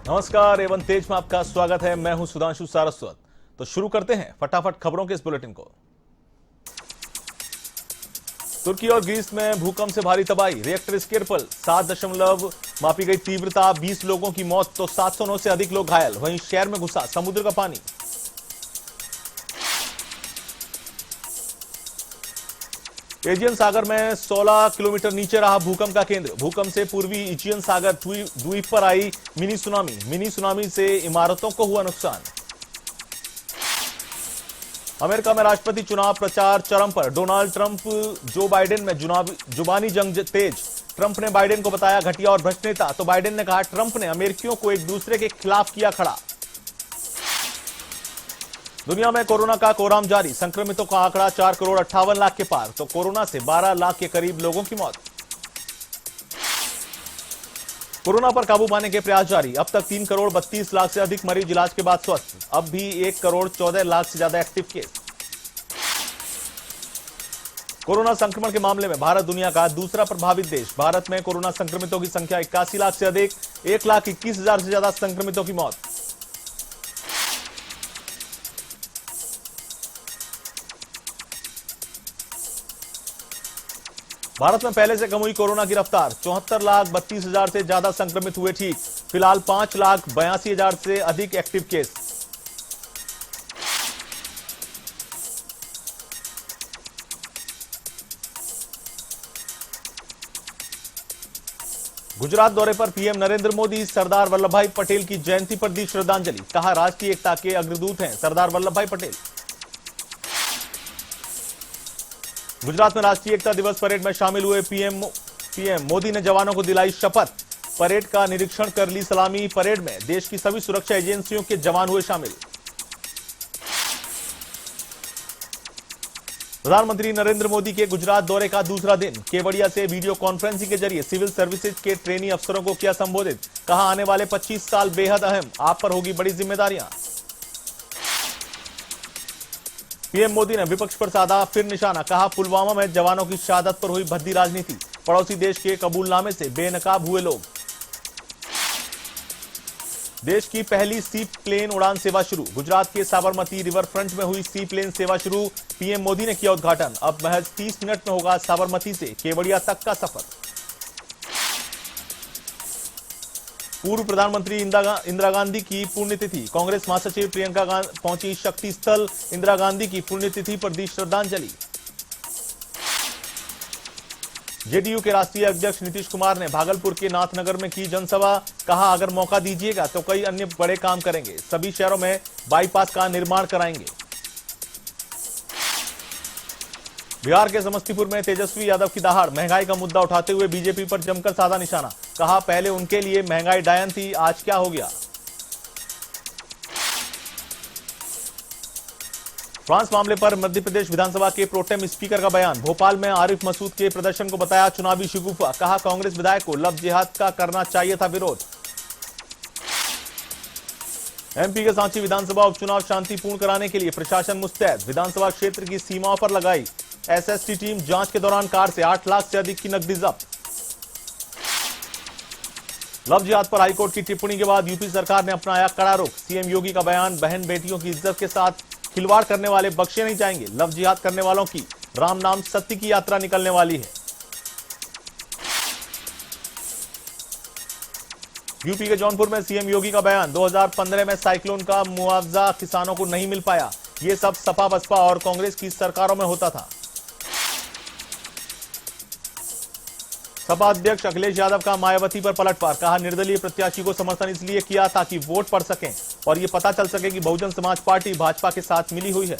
नमस्कार, एवं तेज में आपका स्वागत है। मैं हूं सुधांशु सारस्वत। तो शुरू करते हैं फटाफट खबरों के इस बुलेटिन को। तुर्की और ग्रीस में भूकंप से भारी तबाही, रिएक्टर स्केल पर 7 मापी गई तीव्रता, 20 लोगों की मौत तो 709 से अधिक लोग घायल। वहीं शहर में घुसा समुद्र का पानी। एजियन सागर में 16 किलोमीटर नीचे रहा भूकंप का केंद्र। भूकंप से पूर्वी एजियन सागर द्वीप पर आई मिनी सुनामी से इमारतों को हुआ नुकसान। अमेरिका में राष्ट्रपति चुनाव प्रचार चरम पर, डोनाल्ड ट्रंप जो बाइडेन में जुबानी जंग तेज। ट्रंप ने बाइडेन को बताया घटिया और भ्रष्ट नेता, तो बाइडेन ने कहा ट्रंप ने अमेरिकियों को एक दूसरे के खिलाफ किया खड़ा। दुनिया में कोरोना का कोराम जारी, संक्रमितों का आंकड़ा 4,58,00,000 के पार, तो कोरोना से 12 लाख के करीब लोगों की मौत। कोरोना पर काबू पाने के प्रयास जारी, अब तक 3,32,00,000 से अधिक मरीज इलाज के बाद स्वस्थ। अब भी 1,14,00,000 से ज्यादा एक्टिव केस। कोरोना संक्रमण के मामले में भारत दुनिया का दूसरा प्रभावित देश। भारत में कोरोना संक्रमितों की संख्या 81 लाख से अधिक, 1,21,000 से ज्यादा संक्रमितों की मौत। भारत में पहले से कम हुई कोरोना की रफ्तार, 74,32,000 से ज्यादा संक्रमित हुए ठीक। फिलहाल 5,82,000 से अधिक एक्टिव केस। गुजरात दौरे पर पीएम नरेंद्र मोदी, सरदार वल्लभ भाई पटेल की जयंती पर दी श्रद्धांजलि। कहा राष्ट्रीय एकता के अग्रदूत हैं सरदार वल्लभ भाई पटेल। गुजरात में राष्ट्रीय एकता दिवस परेड में शामिल हुए पीएम मोदी ने जवानों को दिलाई शपथ। परेड का निरीक्षण कर ली सलामी। परेड में देश की सभी सुरक्षा एजेंसियों के जवान हुए शामिल। प्रधानमंत्री नरेंद्र मोदी के गुजरात दौरे का दूसरा दिन, केवड़िया से वीडियो कॉन्फ्रेंसिंग के जरिए सिविल सर्विसेज के ट्रेनी अफसरों को किया संबोधित। कहा आने वाले 25 साल बेहद अहम, आप पर होगी बड़ी जिम्मेदारियां। पीएम मोदी ने विपक्ष पर साधा फिर निशाना। कहा पुलवामा में जवानों की शहादत पर हुई भद्दी राजनीति, पड़ोसी देश के कबूलनामे से बेनकाब हुए लोग। देश की पहली सी प्लेन उड़ान सेवा शुरू, गुजरात के साबरमती रिवर फ्रंट में हुई सी प्लेन सेवा शुरू। पीएम मोदी ने किया उद्घाटन। अब महज 30 मिनट में होगा साबरमती से केवड़िया तक का सफर। पूर्व प्रधानमंत्री इंदिरा गांधी की पुण्यतिथि, कांग्रेस महासचिव प्रियंका गांधी पहुंची शक्ति स्थल। इंदिरा गांधी की पुण्यतिथि पर दी श्रद्धांजलि। जेडीयू के राष्ट्रीय अध्यक्ष नीतीश कुमार ने भागलपुर के नाथनगर में की जनसभा। कहा अगर मौका दीजिएगा तो कई अन्य बड़े काम करेंगे, सभी शहरों में बाईपास का निर्माण कराएंगे। बिहार के समस्तीपुर में तेजस्वी यादव की दहाड़, महंगाई का मुद्दा उठाते हुए बीजेपी पर जमकर साधा निशाना। कहा पहले उनके लिए महंगाई डायन थी, आज क्या हो गया। फ्रांस मामले पर मध्य प्रदेश विधानसभा के प्रोटेम स्पीकर का बयान। भोपाल में आरिफ मसूद के प्रदर्शन को बताया चुनावी शिगुफा। कहा कांग्रेस विधायक को लव जिहाद का करना चाहिए था विरोध। एमपी के सांची विधानसभा उपचुनाव शांतिपूर्ण कराने के लिए प्रशासन मुस्तैद। विधानसभा क्षेत्र की सीमाओं पर लगाई एसएसटी टीम। जांच के दौरान कार से 8 लाख से अधिक की नकदी जब्त। लव जिहाद पर हाईकोर्ट की टिप्पणी के बाद यूपी सरकार ने अपनाया कड़ा रुख। सीएम योगी का बयान, बहन बेटियों की इज्जत के साथ खिलवाड़ करने वाले बख्शे नहीं जाएंगे। लव जिहाद करने वालों की राम नाम सत्य की यात्रा निकलने वाली है। यूपी के जौनपुर में सीएम योगी का बयान, 2015 में साइक्लोन का मुआवजा किसानों को नहीं मिल पाया। ये सब सपा बसपा और कांग्रेस की सरकारों में होता था। सपा अध्यक्ष अखिलेश यादव का मायावती पर पलटवार। कहा निर्दलीय प्रत्याशी को समर्थन इसलिए किया ताकि वोट पड़ सकें और ये पता चल सके कि बहुजन समाज पार्टी भाजपा के साथ मिली हुई है।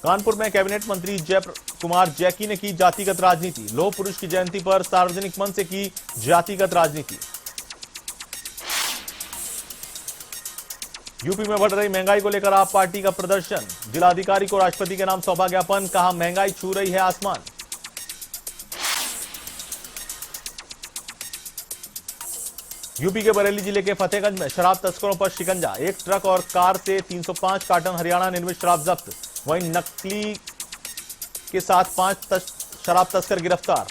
कानपुर में कैबिनेट मंत्री जय कुमार जैकी ने की जातिगत राजनीति। लौह पुरुष की जयंती पर सार्वजनिक मंच से की जातिगत राजनीति। यूपी में बढ़ रही महंगाई को लेकर आप पार्टी का प्रदर्शन। जिलाधिकारी को राष्ट्रपति के नाम सौंपा ज्ञापन। कहा महंगाई छू रही है आसमान। यूपी के बरेली जिले के फतेहगंज में शराब तस्करों पर शिकंजा। एक ट्रक और कार से 305 कार्टन हरियाणा निर्मित शराब जब्त। वहीं नकली के साथ 5 शराब तस्कर गिरफ्तार।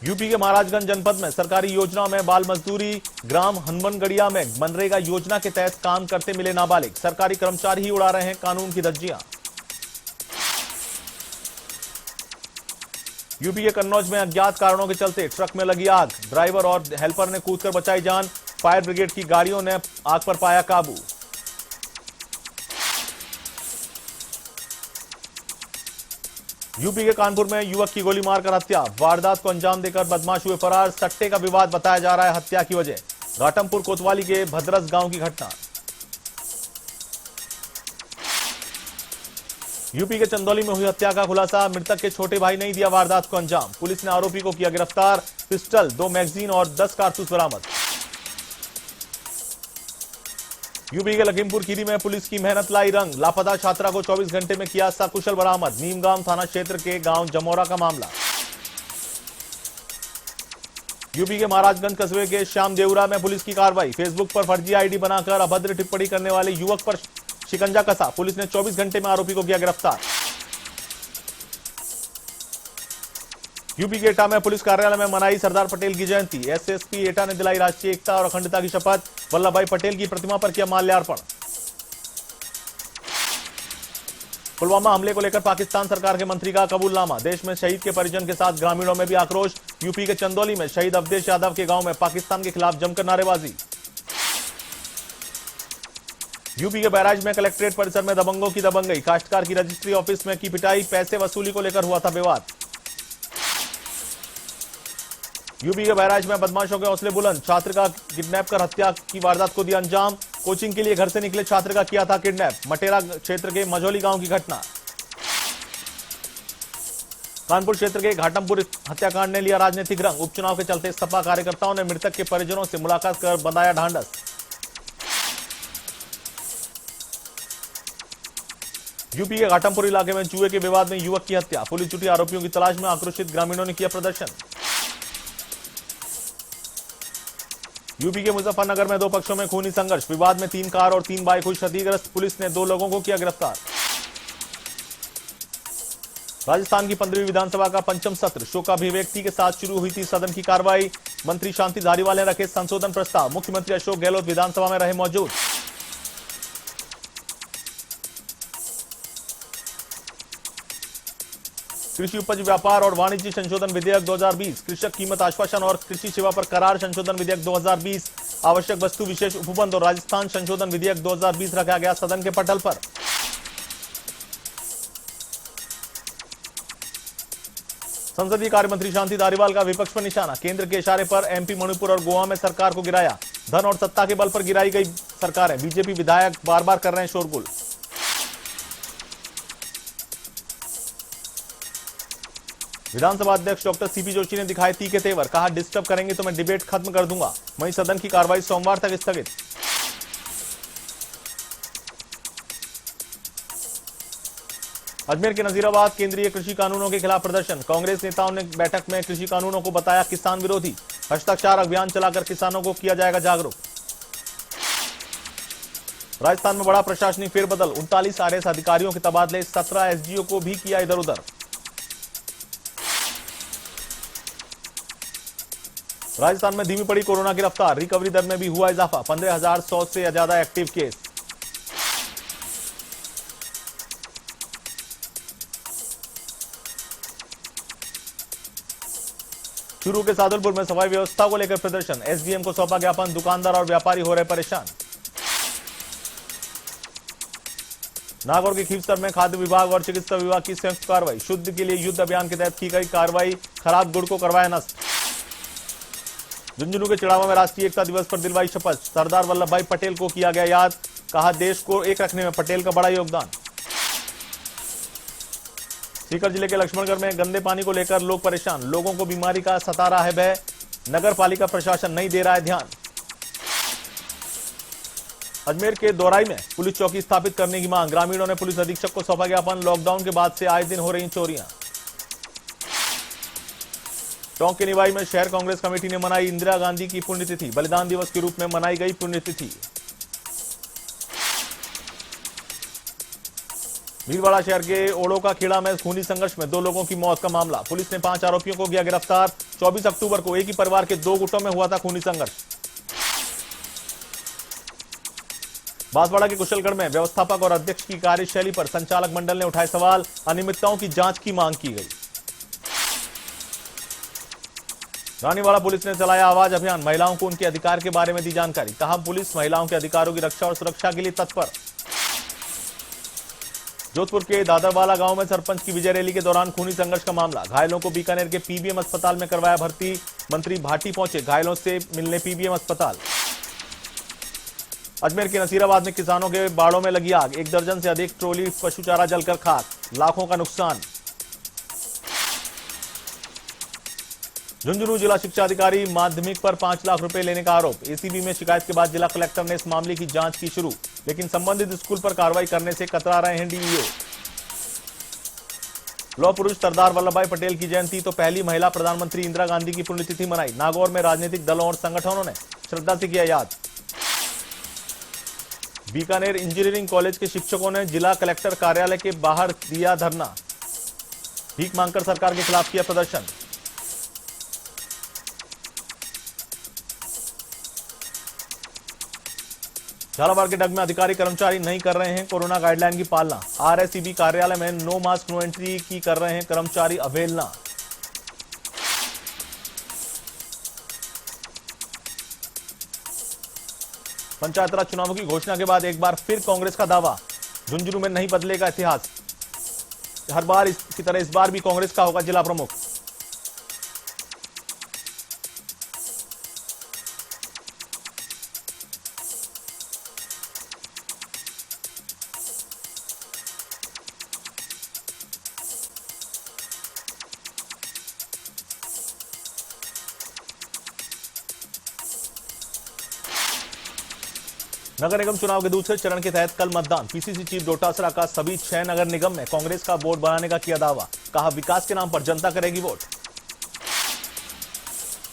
यूपी के महाराजगंज जनपद में सरकारी योजनाओं में बाल मजदूरी, ग्राम हनुमनगढ़िया में मनरेगा योजना के तहत काम करते मिले नाबालिग, सरकारी कर्मचारी ही उड़ा रहे हैं कानून की धज्जियां। यूपी के कन्नौज में अज्ञात कारणों के चलते ट्रक में लगी आग, ड्राइवर और हेल्पर ने कूदकर बचाई जान, फायर ब्रिगेड की गाड़ियों ने आग पर पाया काबू। यूपी के कानपुर में युवक की गोली मारकर हत्या, वारदात को अंजाम देकर बदमाश हुए फरार, सट्टे का विवाद बताया जा रहा है हत्या की वजह। घाटमपुर कोतवाली के भद्रस गांव की घटना। यूपी के चंदौली में हुई हत्या का खुलासा, मृतक के छोटे भाई ने ही दिया वारदात को अंजाम, पुलिस ने आरोपी को किया गिरफ्तार, पिस्टल, 2 मैगजीन और 10 कारतूस बरामद। यूपी के लखीमपुर खीरी में पुलिस की मेहनत लाई रंग, लापता छात्रा को 24 घंटे में किया सकुशल बरामद, नीमगांव थाना क्षेत्र के गांव जमोरा का मामला। यूपी के महाराजगंज कस्बे के श्याम देवरा में पुलिस की कार्रवाई, फेसबुक पर फर्जी आईडी बनाकर अभद्र टिप्पणी करने वाले युवक पर शिकंजा कसा, पुलिस ने 24 घंटे में आरोपी को किया गिरफ्तार। यूपी के एटा में पुलिस कार्यालय में मनाई सरदार पटेल की जयंती, एसएसपी एटा ने दिलाई राष्ट्रीय एकता और अखंडता की शपथ, वल्लभ भाई पटेल की प्रतिमा पर किया माल्यार्पण। पुलवामा हमले को लेकर पाकिस्तान सरकार के मंत्री का कबूलनामा, देश में शहीद के परिजन के साथ ग्रामीणों में भी आक्रोश, यूपी के चंदौली में शहीद अवधेश यादव के गांव में पाकिस्तान के खिलाफ जमकर नारेबाजी। यूपी के बैराज में कलेक्ट्रेट परिसर में दबंगों की दबंगई, काश्तकार की रजिस्ट्री ऑफिस में की पिटाई, पैसे वसूली को लेकर हुआ था विवाद। यूपी के बैराज में बदमाशों के हौसले बुलंद, छात्र का किडनैप कर हत्या की वारदात को दिया अंजाम, कोचिंग के लिए घर से निकले छात्र का किया था किडनैप, मटेरा क्षेत्र के मझौली गांव की घटना। कानपुर क्षेत्र के घाटमपुर हत्याकांड ने लिया राजनीतिक रंग, उपचुनाव के चलते सपा कार्यकर्ताओं ने मृतक के परिजनों से मुलाकात कर बंधाया ढांढस। यूपी के घाटमपुर इलाके में जुए के विवाद में युवक की हत्या, पुलिस जुटी आरोपियों की तलाश में, आक्रोशित ग्रामीणों ने किया प्रदर्शन। यूपी के मुजफ्फरनगर में 2 पक्षों में खूनी संघर्ष, विवाद में 3 कार और 3 बाइक हुई क्षतिग्रस्त, पुलिस ने 2 लोगों को किया गिरफ्तार। राजस्थान की 15वीं विधानसभा का पंचम सत्र, शोकाभिव्यक्ति के साथ शुरू हुई थी सदन की कार्रवाई, मंत्री शांति धारीवाल ने रखे संशोधन प्रस्ताव, मुख्यमंत्री अशोक गहलोत विधानसभा में रहे मौजूद। कृषि उपज व्यापार और वाणिज्य संशोधन विधेयक 2020, कृषक कीमत आश्वासन और कृषि सेवा पर करार संशोधन विधेयक 2020, आवश्यक वस्तु विशेष उपबंध और राजस्थान संशोधन विधेयक 2020 रखा गया सदन के पटल पर। संसदीय कार्य मंत्री शांति धारीवाल का विपक्ष पर निशाना, केंद्र के इशारे पर एमपी, मणिपुर और गोवा में सरकार को गिराया, धन और सत्ता के बल पर गिराई गई सरकार है, बीजेपी विधायक बार बार कर रहे हैं शोरगुल। विधानसभा अध्यक्ष डॉक्टर सीपी जोशी ने दिखाए तीखे तेवर, कहा डिस्टर्ब करेंगे तो मैं डिबेट खत्म कर दूंगा, वहीं सदन की कार्रवाई सोमवार तक स्थगित। अजमेर के नजीराबाद केंद्रीय कृषि कानूनों के खिलाफ प्रदर्शन, कांग्रेस नेताओं ने बैठक में कृषि कानूनों को बताया किसान विरोधी, हस्ताक्षर अभियान चलाकर किसानों को किया जाएगा जागरूक। राजस्थान में बड़ा प्रशासनिक फेरबदल, 39 आरएएस अधिकारियों के तबादले, 17 एसडीओ को भी किया इधर उधर। राजस्थान में धीमी पड़ी कोरोना की रफ्तार, रिकवरी दर में भी हुआ इजाफा, 15,100 से ज्यादा एक्टिव केस। चूरू के सादुलपुर में सफाई व्यवस्था को लेकर प्रदर्शन, एसडीएम को सौंपा ज्ञापन, दुकानदार और व्यापारी हो रहे परेशान। नागौर के खीवसर में खाद्य विभाग और चिकित्सा विभाग की संयुक्त कार्रवाई, शुद्ध के लिए युद्ध अभियान के तहत की गई कार्रवाई, खराब गुड़ को करवाया नष्ट। झुंझुनू के चिड़ावा में राष्ट्रीय एकता दिवस पर दिलवाई शपथ, सरदार वल्लभ भाई पटेल को किया गया याद, कहा देश को एक रखने में पटेल का बड़ा योगदान। सीकर जिले के लक्ष्मणगढ़ में गंदे पानी को लेकर लोग परेशान, लोगों को बीमारी का सता रहा है भय, नगर पालिका प्रशासन नहीं दे रहा है ध्यान। अजमेर के दोराई में पुलिस चौकी स्थापित करने की मांग, ग्रामीणों ने पुलिस अधीक्षक को सौंपा ज्ञापन, लॉकडाउन के बाद से आए दिन हो रही चोरियां। टोंक के निवाई में शहर कांग्रेस कमेटी ने मनाई इंदिरा गांधी की पुण्यतिथि, बलिदान दिवस के रूप में मनाई गई पुण्यतिथि। भीलवाड़ा शहर के ओड़ो का खेड़ा में खूनी संघर्ष में 2 लोगों की मौत का मामला। पुलिस ने 5 आरोपियों को किया गिरफ्तार। 24 अक्टूबर को एक ही परिवार के 2 गुटों में हुआ था खूनी संघर्ष। बांसवाड़ा के कुशलगढ़ में व्यवस्थापक और अध्यक्ष की कार्यशैली पर संचालक मंडल ने उठाए सवाल। अनियमितताओं की जांच की मांग की गई। रानीवाड़ा पुलिस ने चलाया आवाज अभियान। महिलाओं को उनके अधिकार के बारे में दी जानकारी। कहा, पुलिस महिलाओं के अधिकारों की रक्षा और सुरक्षा के लिए तत्पर। जोधपुर के दादरवाला गांव में सरपंच की विजय रैली के दौरान खूनी संघर्ष का मामला। घायलों को बीकानेर के पीबीएम अस्पताल में करवाया भर्ती। मंत्री भाटी पहुंचे घायलों से मिलने पीबीएम अस्पताल। अजमेर के नसीराबाद में किसानों के बाड़ों में लगी आग। 1 दर्जन से अधिक ट्रॉली पशु चारा जलकर खाक। लाखों का नुकसान। झुंझुनू जिला शिक्षा अधिकारी माध्यमिक पर 5 लाख रुपए लेने का आरोप। एसीबी में शिकायत के बाद जिला कलेक्टर ने इस मामले की जांच की शुरू, लेकिन संबंधित स्कूल पर कार्रवाई करने से कतरा रहे हैं डीईओ। लौह पुरुष सरदार वल्लभ भाई पटेल की जयंती तो पहली महिला प्रधानमंत्री इंदिरा गांधी की पुण्यतिथि मनाई। नागौर में राजनीतिक दलों और संगठनों ने श्रद्धा से किया याद। बीकानेर इंजीनियरिंग कॉलेज के शिक्षकों ने जिला कलेक्टर कार्यालय के बाहर दिया धरना। भीख मांगकर सरकार के खिलाफ किया प्रदर्शन। झालावाड़ के डग में अधिकारी कर्मचारी नहीं कर रहे हैं कोरोना गाइडलाइन की पालना। आरएसईबी कार्यालय में नो मास्क नो एंट्री की कर रहे हैं कर्मचारी अवहेलना। पंचायत राज चुनावों की घोषणा के बाद एक बार फिर कांग्रेस का दावा, झुंझुनू में नहीं बदलेगा इतिहास। हर बार की तरह इस बार भी कांग्रेस का होगा जिला प्रमुख। नगर निगम चुनाव के दूसरे चरण के तहत कल मतदान। पीसीसी चीफ डोटासरा का सभी 6 नगर निगम में कांग्रेस का बोर्ड बनाने का किया दावा। कहा, विकास के नाम पर जनता करेगी वोट।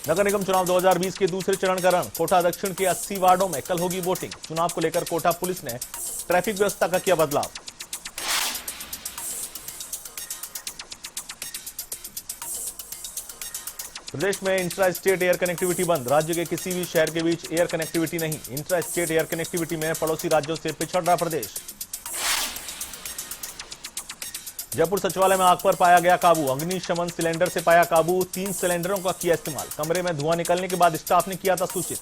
नगर निगम चुनाव 2020 के दूसरे चरण का रण। कोटा दक्षिण के 80 वार्डों में कल होगी वोटिंग। चुनाव को लेकर कोटा पुलिस ने ट्रैफिक व्यवस्था का किया बदलाव। प्रदेश में इंट्रा स्टेट एयर कनेक्टिविटी बंद। राज्य के किसी भी शहर के बीच एयर कनेक्टिविटी नहीं। इंट्रा स्टेट एयर कनेक्टिविटी में पड़ोसी राज्यों से पिछड़ रहा प्रदेश। जयपुर सचिवालय में आग पर पाया गया काबू। अग्निशमन सिलेंडर से पाया काबू। 3 सिलेंडरों का किया इस्तेमाल। कमरे में धुआं निकलने के बाद स्टाफ ने किया था सूचित।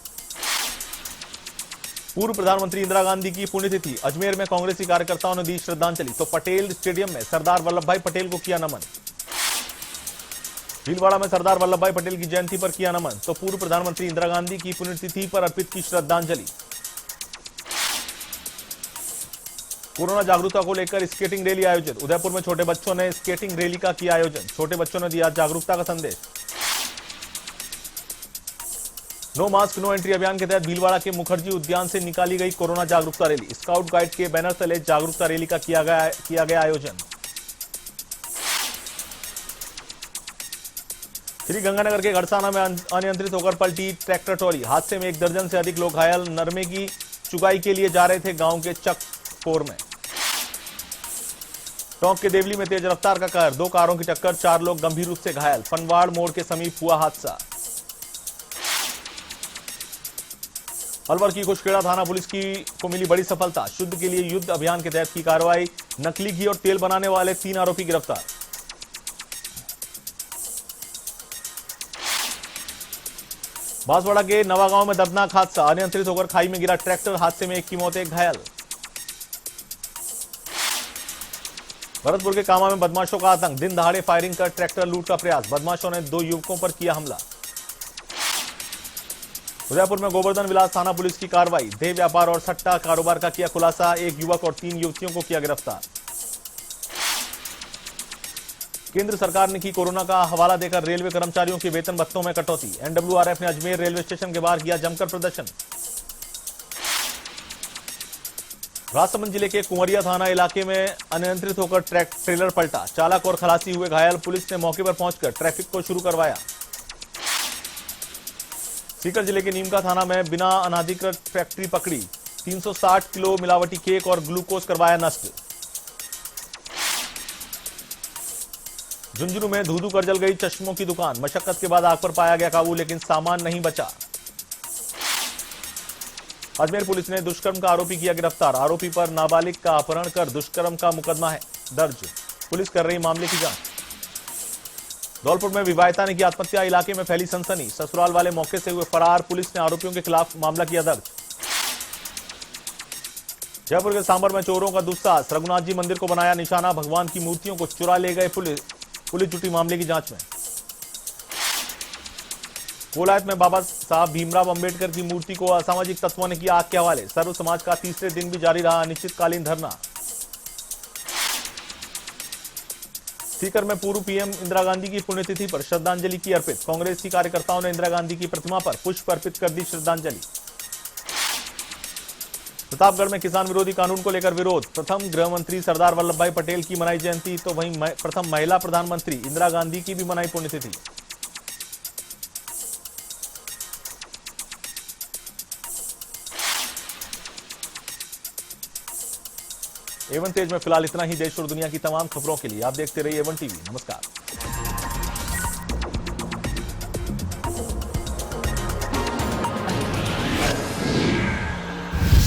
पूर्व प्रधानमंत्री इंदिरा गांधी की पुण्यतिथि। अजमेर में कांग्रेसी कार्यकर्ताओं ने दी श्रद्धांजलि तो पटेल स्टेडियम में सरदार वल्लभ भाई पटेल को किया नमन। भीलवाड़ा में सरदार वल्लभ भाई पटेल की जयंती पर किया नमन तो पूर्व प्रधानमंत्री इंदिरा गांधी की पुण्यतिथि पर अर्पित की श्रद्धांजलि। कोरोना जागरूकता को लेकर स्केटिंग रैली आयोजित। उदयपुर में छोटे बच्चों ने स्केटिंग रैली का किया आयोजन। छोटे बच्चों ने दिया जागरूकता का संदेश। नो मास्क नो एंट्री अभियान के तहत भीलवाड़ा के मुखर्जी उद्यान से निकाली गई कोरोना जागरूकता रैली। स्काउट गाइड के बैनर तले जागरूकता रैली का किया गया आयोजन। श्री गंगानगर के घड़साना में अनियंत्रित होकर पलटी ट्रैक्टर ट्रॉली। हादसे में 1 दर्जन से अधिक लोग घायल। नरमे की चुगाई के लिए जा रहे थे गांव के चकपोर में। टोंक के देवली में तेज रफ्तार का कहर। 2 कारों की टक्कर, 4 लोग गंभीर रूप से घायल। पनवाड़ मोड़ के समीप हुआ हादसा। अलवर की खुशखेड़ा थाना पुलिस को मिली बड़ी सफलता। शुद्ध के लिए युद्ध अभियान के तहत की कार्रवाई। नकली घी और तेल बनाने वाले 3 आरोपी गिरफ्तार। बांसवाड़ा के नवागांव में दर्दनाक हादसा। अनियंत्रित होकर खाई में गिरा ट्रैक्टर। हादसे में 1 की मौत, 1 घायल। भरतपुर के कामा में बदमाशों का आतंक। दिन दहाड़े फायरिंग कर ट्रैक्टर लूट का प्रयास। बदमाशों ने 2 युवकों पर किया हमला। उदयपुर में गोवर्धन विलास थाना पुलिस की कार्रवाई। देह व्यापार और सट्टा कारोबार का किया खुलासा। 1 युवक और 3 युवतियों को किया गिरफ्तार। केंद्र सरकार ने की कोरोना का हवाला देकर रेलवे कर्मचारियों के वेतन भत्तों में कटौती। एनडब्ल्यूआरएफ ने अजमेर रेलवे स्टेशन के बाहर किया जमकर प्रदर्शन। राजसमंद जिले के कुंवरिया थाना इलाके में अनियंत्रित होकर ट्रेलर पलटा। चालक और खलासी हुए घायल। पुलिस ने मौके पर पहुंचकर ट्रैफिक को शुरू करवाया। सीकर जिले के नीमका थाना में बिना अनाधिकृत फैक्ट्री पकड़ी। 360 किलो मिलावटी केक और ग्लूकोज करवाया नष्ट। झुंझुनू में धू धू कर जल गई चश्मों की दुकान, मशक्कत के बाद आग पर पाया गया काबू, लेकिन सामान नहीं बचा। अजमेर पुलिस ने दुष्कर्म का आरोपी किया गिरफ्तार, आरोपी पर नाबालिग का अपहरण कर दुष्कर्म का मुकदमा है दर्ज, पुलिस कर रही मामले की जांच। धौलपुर में विवाहिता ने की आत्महत्या, इलाके में फैली सनसनी, ससुराल वाले मौके से हुए फरार, पुलिस ने आरोपियों के खिलाफ मामला किया दर्ज। जयपुर के सांबर में चोरों का दुस्साहस, रघुनाथ जी मंदिर को बनाया निशाना, भगवान की मूर्तियों को चुरा ले गए पुलिस जुटी मामले की जांच में। कोलायत में बाबा साहब भीमराव अंबेडकर की मूर्ति को असामाजिक तत्वों ने किया आग के हवाले, सर्व समाज का तीसरे दिन भी जारी रहा अनिश्चितकालीन धरना। सीकर में पूर्व पीएम इंदिरा गांधी की पुण्यतिथि पर श्रद्धांजलि की अर्पित, कांग्रेसी कार्यकर्ताओं ने इंदिरा गांधी की प्रतिमा पर पुष्प अर्पित कर दी श्रद्धांजलि। प्रतापगढ़ में किसान विरोधी कानून को लेकर विरोध, प्रथम गृह मंत्री सरदार वल्लभ भाई पटेल की मनाई जयंती, तो वहीं प्रथम महिला प्रधानमंत्री इंदिरा गांधी की भी मनाई पुण्यतिथि। A1 तेज में फिलहाल इतना ही। देश और दुनिया की तमाम खबरों के लिए आप देखते रहिए A1 टीवी। नमस्कार।